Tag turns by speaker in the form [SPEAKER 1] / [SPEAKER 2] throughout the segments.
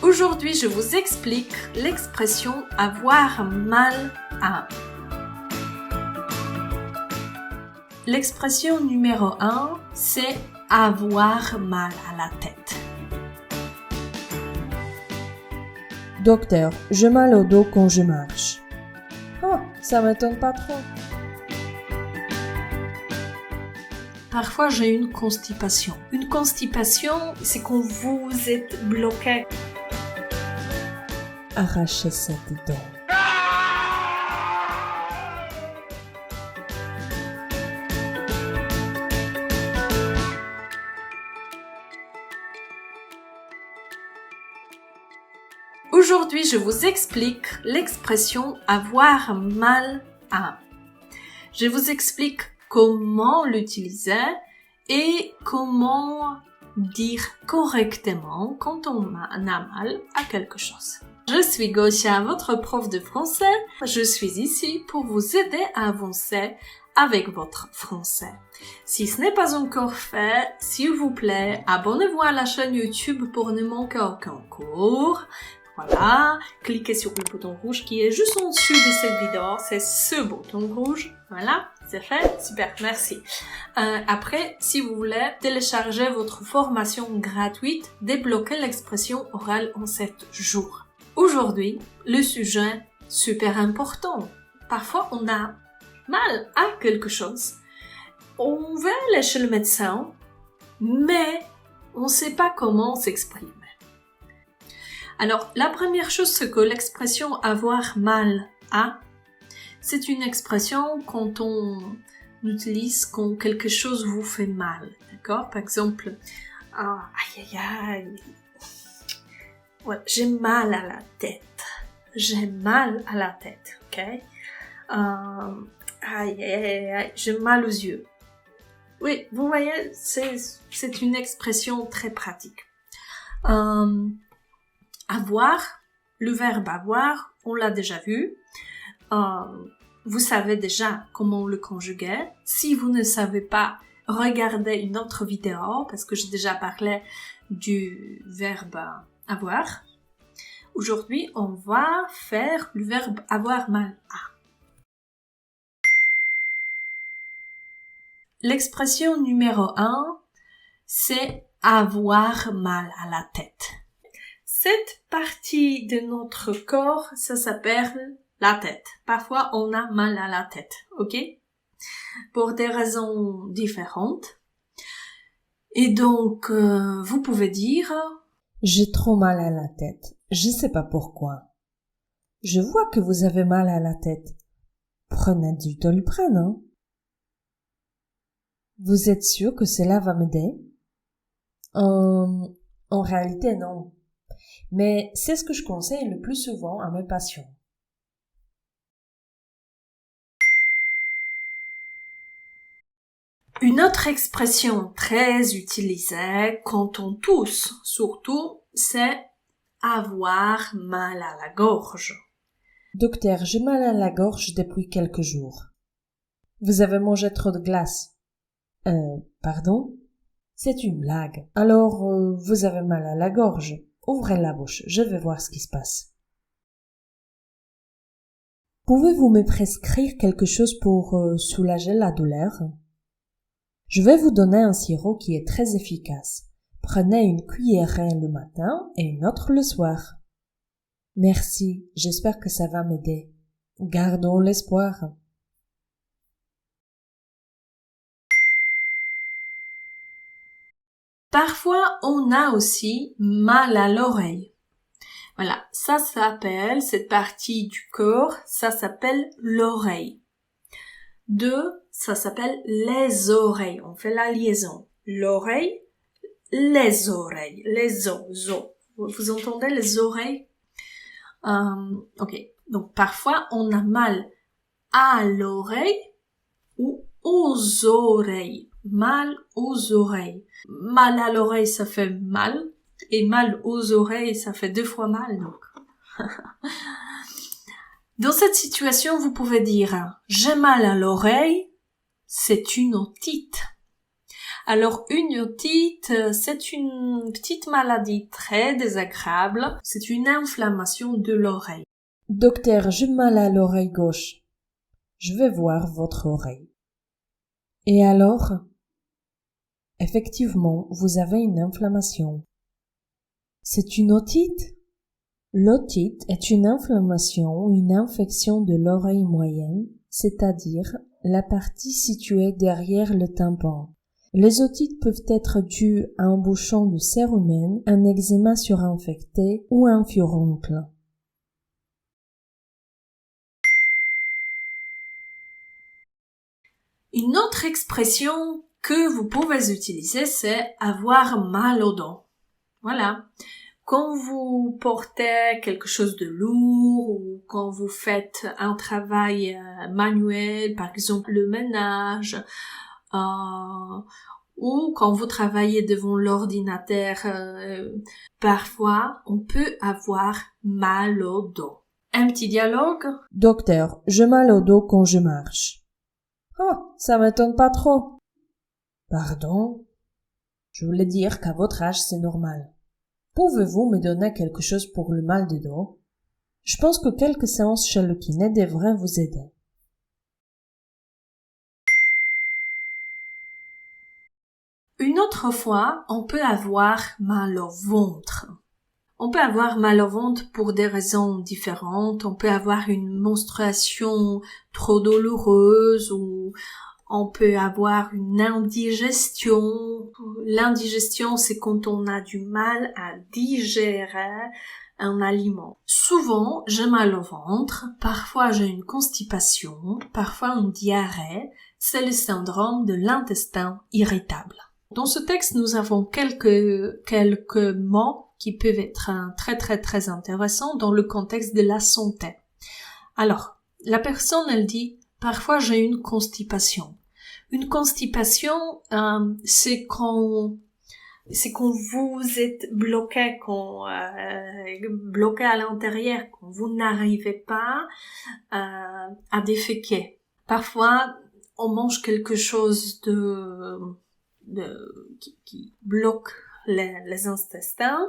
[SPEAKER 1] Aujourd'hui, je vous explique l'expression avoir mal à. L'expression numéro 1, c'est avoir mal à la tête.
[SPEAKER 2] Docteur, j'ai mal au dos quand je marche. Oh, ça m'étonne pas trop.
[SPEAKER 1] Parfois, j'ai une constipation. Une constipation, c'est quand vous êtes bloqué.
[SPEAKER 2] Arrachez cette dent.
[SPEAKER 1] Aujourd'hui, je vous explique l'expression avoir mal à. Je vous explique comment l'utiliser et comment dire correctement quand on a mal à quelque chose. Je suis Gosia, votre prof de français. Je suis ici pour vous aider à avancer avec votre français. Si ce n'est pas encore fait, s'il vous plaît, abonnez-vous à la chaîne YouTube pour ne manquer aucun cours. Voilà, cliquez sur le bouton rouge qui est juste en dessous de cette vidéo, c'est ce bouton rouge. Voilà, c'est fait, super, merci. Après, si vous voulez télécharger votre formation gratuite, débloquer l'expression orale en 7 jours. Aujourd'hui, le sujet super important. Parfois, on a mal à quelque chose. On veut aller chez le médecin, mais on ne sait pas comment s'exprimer. Alors, la première chose, c'est que l'expression avoir mal à, c'est une expression quand on utilise quand quelque chose vous fait mal, d'accord? Par exemple, aïe aïe aïe, ouais, j'ai mal à la tête. J'ai mal à la tête, ok? Aïe aïe aïe, j'ai mal aux yeux. Oui, vous voyez, c'est une expression très pratique. Avoir, le verbe avoir, on l'a déjà vu. Vous savez déjà comment le conjuguer. Si vous ne savez pas, regardez une autre vidéo parce que j'ai déjà parlé du verbe avoir. Aujourd'hui, on va faire le verbe avoir mal à. L'expression numéro 1, c'est avoir mal à la tête. Cette partie de notre corps, ça s'appelle la tête. Parfois, on a mal à la tête, ok? Pour des raisons différentes. Et donc, vous pouvez dire...
[SPEAKER 2] J'ai trop mal à la tête. Je sais pas pourquoi. Je vois que vous avez mal à la tête. Prenez du Doliprane, hein? Vous êtes sûr que cela va m'aider? En réalité, non. Mais c'est ce que je conseille le plus souvent à mes patients.
[SPEAKER 1] Une autre expression très utilisée quand on tousse, surtout, c'est avoir mal à la gorge.
[SPEAKER 2] Docteur, j'ai mal à la gorge depuis quelques jours. Vous avez mangé trop de glace. Pardon? C'est une blague. Alors, vous avez mal à la gorge. Ouvrez la bouche, je vais voir ce qui se passe. Pouvez-vous me prescrire quelque chose pour soulager la douleur? Je vais vous donner un sirop qui est très efficace. Prenez une cuillerée le matin et une autre le soir. Merci, j'espère que ça va m'aider. Gardons l'espoir.
[SPEAKER 1] Parfois, on a aussi mal à l'oreille. Voilà, ça s'appelle, cette partie du corps, ça s'appelle l'oreille. Ça s'appelle les oreilles. On fait la liaison. L'oreille, les oreilles, les os. Vous entendez les oreilles? Ok. Donc, parfois, on a mal à l'oreille ou aux oreilles. Mal aux oreilles. Mal à l'oreille, ça fait mal. Et mal aux oreilles, ça fait 2 fois mal, donc. Dans cette situation, vous pouvez dire « j'ai mal à l'oreille », c'est une otite. Alors, une otite, c'est une petite maladie très désagréable. C'est une inflammation de l'oreille.
[SPEAKER 2] Docteur, j'ai mal à l'oreille gauche. Je vais voir votre oreille. Et alors? Effectivement, vous avez une inflammation. C'est une otite? L'otite est une inflammation ou une infection de l'oreille moyenne, c'est-à-dire la partie située derrière le tympan. Les otites peuvent être dues à un bouchon de cérumen, un eczéma surinfecté ou un furoncle.
[SPEAKER 1] Une autre expression que vous pouvez utiliser, c'est avoir mal aux dents. Voilà. Quand vous portez quelque chose de lourd ou quand vous faites un travail manuel, par exemple le ménage, ou quand vous travaillez devant l'ordinateur, parfois on peut avoir mal aux dents. Un petit dialogue.
[SPEAKER 2] Docteur, j'ai mal au dos quand je marche. Oh, ça m'étonne pas trop. Pardon? Je voulais dire qu'à votre âge, c'est normal. Pouvez-vous me donner quelque chose pour le mal de dos? Je pense que quelques séances chez le kiné devraient vous aider.
[SPEAKER 1] Une autre fois, on peut avoir mal au ventre. On peut avoir mal au ventre pour des raisons différentes. On peut avoir une menstruation trop douloureuse ou on peut avoir une indigestion. L'indigestion, c'est quand on a du mal à digérer un aliment. Souvent, j'ai mal au ventre. Parfois, j'ai une constipation. Parfois, une diarrhée. C'est le syndrome de l'intestin irritable. Dans ce texte, nous avons quelques mots qui peuvent être très intéressants dans le contexte de la santé. Alors, la personne, elle dit, parfois j'ai une constipation. Une constipation, c'est quand vous êtes bloqué, bloqué à l'intérieur, quand vous n'arrivez pas à déféquer. Parfois, on mange quelque chose qui bloque les intestins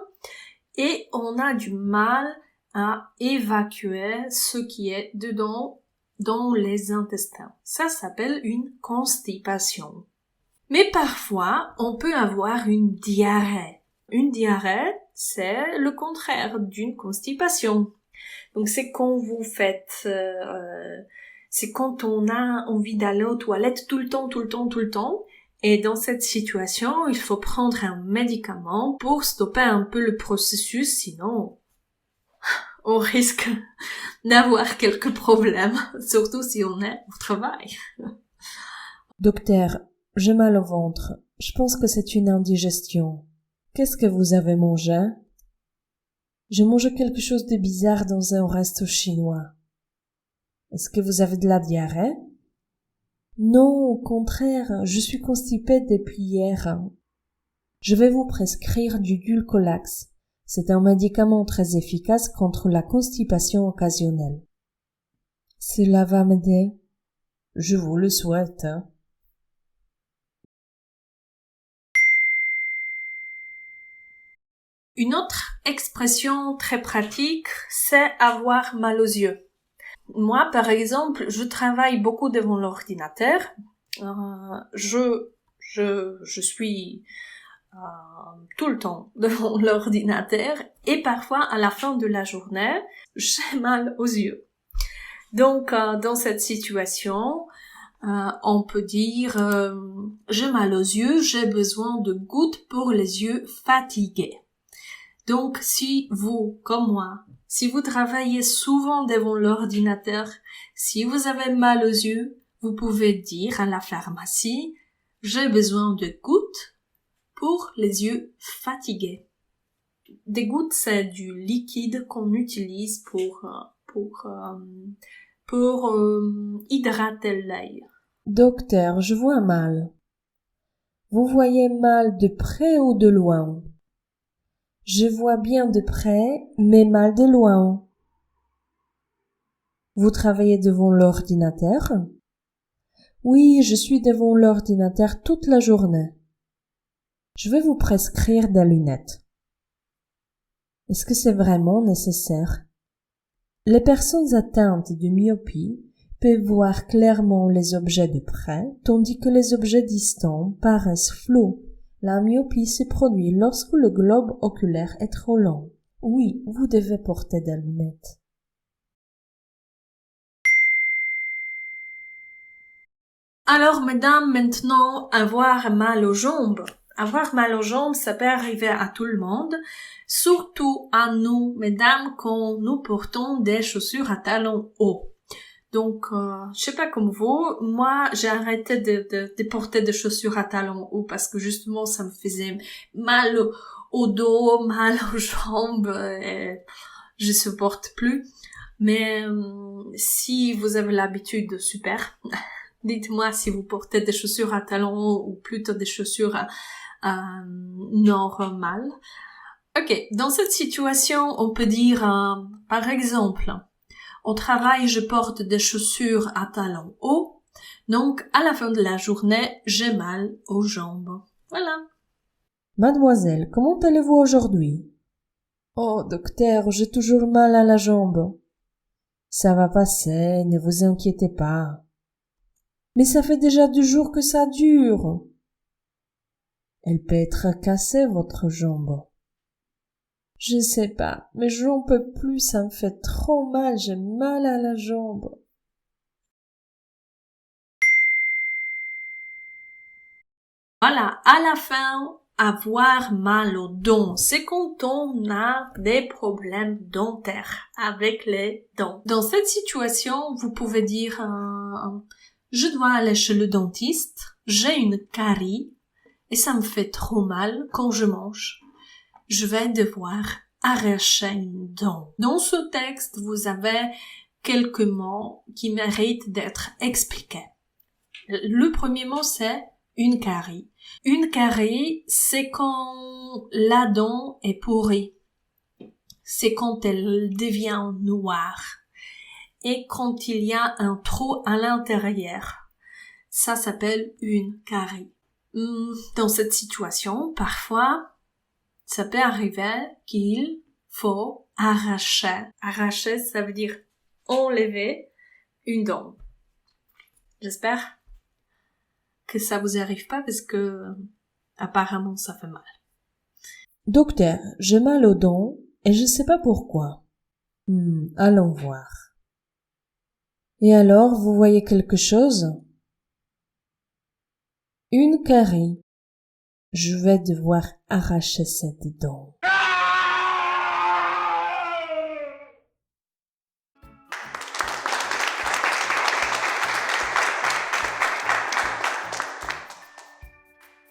[SPEAKER 1] et on a du mal à évacuer ce qui est dedans dans les intestins. Ça s'appelle une constipation. Mais parfois, on peut avoir une diarrhée. Une diarrhée, c'est le contraire d'une constipation. Donc c'est quand vous faites, c'est quand on a envie d'aller aux toilettes tout le temps. Et dans cette situation, il faut prendre un médicament pour stopper un peu le processus, sinon on risque d'avoir quelques problèmes, surtout si on est au travail.
[SPEAKER 2] Docteur, j'ai mal au ventre. Je pense que c'est une indigestion. Qu'est-ce que vous avez mangé? J'ai mangé quelque chose de bizarre dans un resto chinois. Est-ce que vous avez de la diarrhée? Non, au contraire, je suis constipée depuis hier. Je vais vous prescrire du Dulcolax. C'est un médicament très efficace contre la constipation occasionnelle. Cela va m'aider? Je vous le souhaite.
[SPEAKER 1] Une autre expression très pratique, c'est avoir mal aux yeux. Moi, par exemple, je travaille beaucoup devant l'ordinateur. Je suis tout le temps devant l'ordinateur et parfois à la fin de la journée, j'ai mal aux yeux. Donc, dans cette situation, on peut dire j'ai mal aux yeux, j'ai besoin de gouttes pour les yeux fatigués. Donc, si vous, comme moi, si vous travaillez souvent devant l'ordinateur, si vous avez mal aux yeux, vous pouvez dire à la pharmacie « J'ai besoin de gouttes pour les yeux fatigués ». Des gouttes, c'est du liquide qu'on utilise pour hydrater l'œil.
[SPEAKER 2] Docteur, je vois mal. Vous voyez mal de près ou de loin? Je vois bien de près, mais mal de loin. Vous travaillez devant l'ordinateur? Oui, je suis devant l'ordinateur toute la journée. Je vais vous prescrire des lunettes. Est-ce que c'est vraiment nécessaire? Les personnes atteintes de myopie peuvent voir clairement les objets de près, tandis que les objets distants paraissent flous. La myopie se produit lorsque le globe oculaire est trop long. Oui, vous devez porter des lunettes.
[SPEAKER 1] Alors, mesdames, maintenant, avoir mal aux jambes. Avoir mal aux jambes, ça peut arriver à tout le monde, surtout à nous, mesdames, quand nous portons des chaussures à talons hauts. Donc, je sais pas comme vous, moi, j'ai arrêté de porter des chaussures à talons hauts parce que justement, ça me faisait mal au dos, mal aux jambes, et je supporte plus. Mais si vous avez l'habitude, super. Dites-moi si vous portez des chaussures à talons hauts ou plutôt des chaussures normales. Ok, dans cette situation, on peut dire, par exemple, au travail, je porte des chaussures à talons hauts, donc à la fin de la journée, j'ai mal aux jambes. Voilà.
[SPEAKER 2] Mademoiselle, comment allez-vous aujourd'hui? Oh, docteur, j'ai toujours mal à la jambe. Ça va passer, ne vous inquiétez pas. Mais ça fait déjà 2 jours que ça dure. Elle peut être cassée, votre jambe. Je sais pas, mais j'en peux plus, ça me fait trop mal, j'ai mal à la jambe.
[SPEAKER 1] Voilà, à la fin, avoir mal aux dents, c'est quand on a des problèmes dentaires avec les dents. Dans cette situation, vous pouvez dire je dois aller chez le dentiste, j'ai une carie et ça me fait trop mal quand je mange. Je vais devoir arracher une dent. Dans ce texte, vous avez quelques mots qui méritent d'être expliqués. Le premier mot, c'est une carie. Une carie, c'est quand la dent est pourrie. C'est quand elle devient noire. Et quand il y a un trou à l'intérieur. Ça s'appelle une carie. Dans cette situation, parfois, ça peut arriver qu'il faut arracher. Arracher, ça veut dire enlever une dent. J'espère que ça vous arrive pas parce que apparemment ça fait mal.
[SPEAKER 2] Docteur, j'ai mal aux dents et je sais pas pourquoi. Allons voir. Et alors, vous voyez quelque chose? Une carie. Je vais devoir arracher cette dent.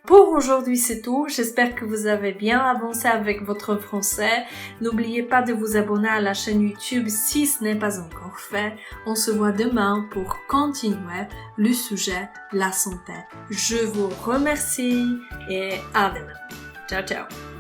[SPEAKER 1] Pour aujourd'hui, c'est tout. J'espère que vous avez bien avancé avec votre français. N'oubliez pas de vous abonner à la chaîne YouTube si ce n'est pas encore fait. On se voit demain pour continuer le sujet la santé. Je vous remercie et à demain. Ciao, ciao.